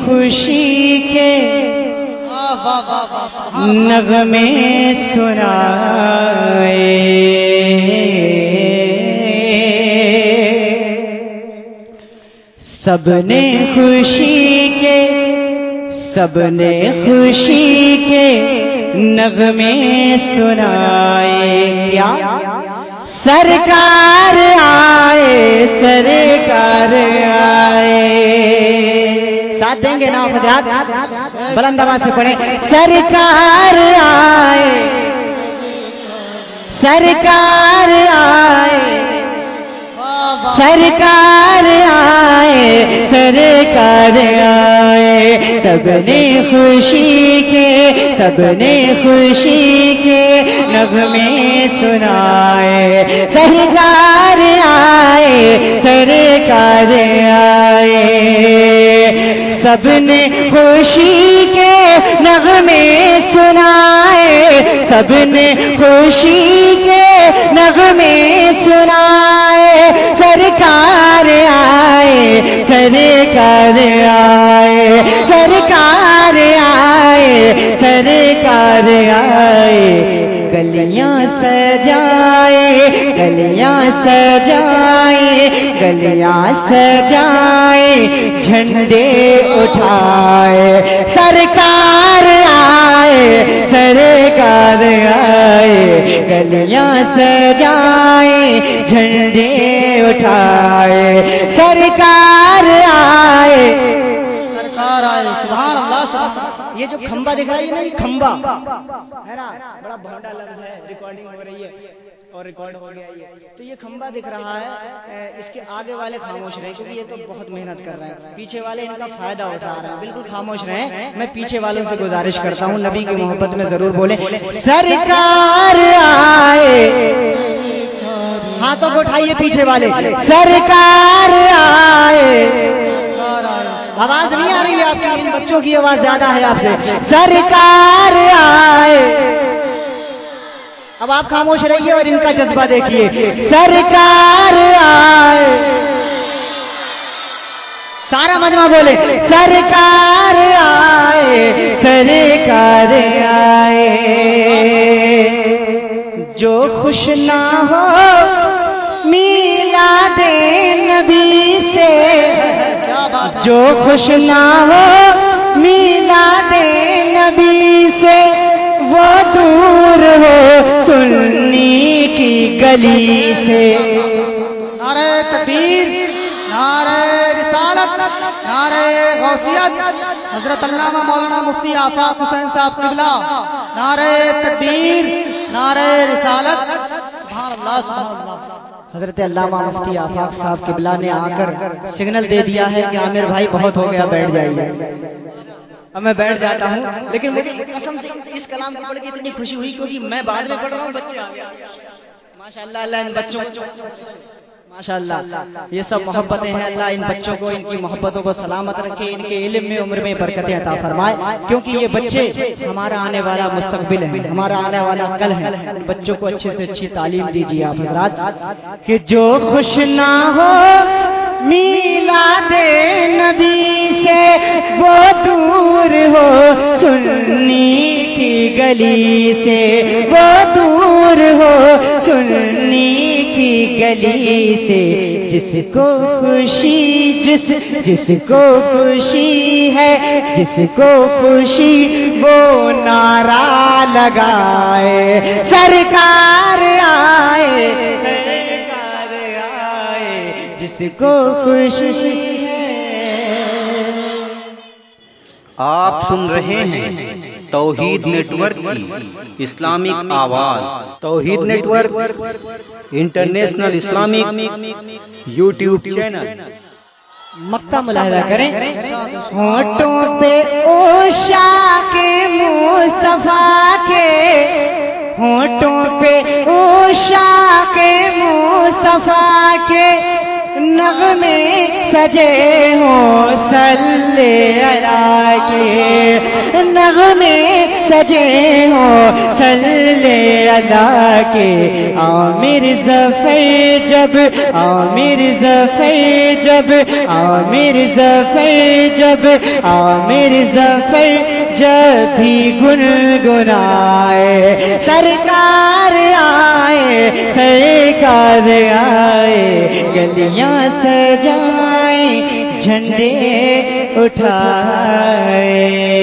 خوشی کے نغمے سنائے، سب نے خوشی کے، سب نے خوشی کے نغمے سنائے، کیا سرکار آئے، سرکار آئے، ساتھ دیں گے نا فضیات، بلند آواز سے پڑھیں، سرکار آئے، سرکار آئے، سرکار آئے، سرکار آئے، سب نے خوشی کے، سب نے خوشی کے نغمے سنائے، سرکار آئے، سرکار آئے، سب نے خوشی کے نغمے سنائے، سب نے خوشی کے نغمے سنائے، سرکار آئے، سرکار آئے، سرکار آئے، سرکار آئے، گلیاں سجائے، گلیاں سجائے، گلیاں سجائے، جھنڈے اٹھائے، سرکار آئے، سرکار آئے، گلیاں سجائے، جھنڈے اٹھائے، سرکار آئے، سرکار آئے، سبحان اللہ، سبحان اللہ۔ یہ جو کھمبا دکھ رہا ہے نا، یہ کھمبا ہے نا، بڑا بھونڈا لفظ ہے، ریکارڈنگ ہو رہی ہے اور ریکارڈ ہو گیا یہ، تو یہ کھمبا دکھ رہا ہے، اس کے آگے والے خاموش رہیں کیونکہ یہ تو بہت محنت کر رہے ہیں، پیچھے والے ان کا فائدہ اٹھا رہے ہیں، بالکل خاموش رہیں۔ میں پیچھے والوں سے گزارش کرتا ہوں نبی کی محبت میں ضرور بولیں، سرکار آئے، ہاتھوں کو اٹھائیے پیچھے والے، سرکار آئے، آواز نہیں آ رہی ہے آپ کی، ان بچوں کی آواز زیادہ ہے آپ سے، سرکار آئے، اب آپ خاموش رہیے اور ان کا جذبہ دیکھیے، سرکار آئے، سارا مجمع بولے، سرکار آئے، سرکار آئے، جو خوش نہ ہو میلاد نبی سے، جو خوش نہ ہو میلاد نبی سے، وہ دور ہو سنی کی گلی سے، نعرہ تکبیر، نعرہ رسالت، نعرہ غوثیت، حضرت علامہ مولانا مفتی آفاق حسین صاحب قبلہ، نعرہ تکبیر، نعرہ رسالت، سبحان اللہ، سبحان اللہ۔ حضرت علامہ مفتی آفاق صاحب قبلہ نے آ کر سگنل دے دیا ہے کہ عامر بھائی بہت ہو گیا، بیٹھ جائیے۔ اب میں بیٹھ جاتا ہوں، لیکن مجھے قسم سے اس کلام کو پڑھ کے اتنی خوشی ہوئی کیونکہ میں بعد میں پڑھ رہا ہوں، بچے آ گئے، ماشاءاللہ، اللہ ان بچوں، ماشاءاللہ یہ سب محبتیں ہیں، اللہ ان بچوں کو، ان کی محبتوں کو سلامت رکھے، ان کے علم میں، عمر میں برکتیں عطا فرمائے، کیونکہ یہ بچے ہمارا آنے والا مستقبل ہے، ہمارا آنے والا کل ہے، ان بچوں کو اچھے سے اچھی تعلیم دیجیے آپ حضرات، کہ جو خوش نہ ہو میلاد نبی سے، وہ دور ہو سنی کی گلی سے، وہ دور ہو سنی کی گلی سے، جس کو خوشی، جس کو خوشی ہے، جس کو خوشی وہ نعرہ لگائے، سرکار آئے، سرکار آئے، جس کو خوشی ہے۔ آپ سن رہے ہیں توحید نیٹ ورک کی اسلامک آواز، Tauheed network international Islamic YouTube channel. مقطع ملاحظہ کریں، ہونٹوں پہ عشاق مصطفیٰ کے، ہونٹوں پہ عشاق مصطفیٰ کے، نغمے سجے ہوں صلی علی کے، نغمے سجے ہوں صلی علی کے، عامر ظفر جب، عامر ظفر جب، عامر ظفر جب، عامر ظفر جب بھی گنگنائے، سرکار آئے، سرکار آئے، گلیاں سجائیں، جھنڈے اٹھائے۔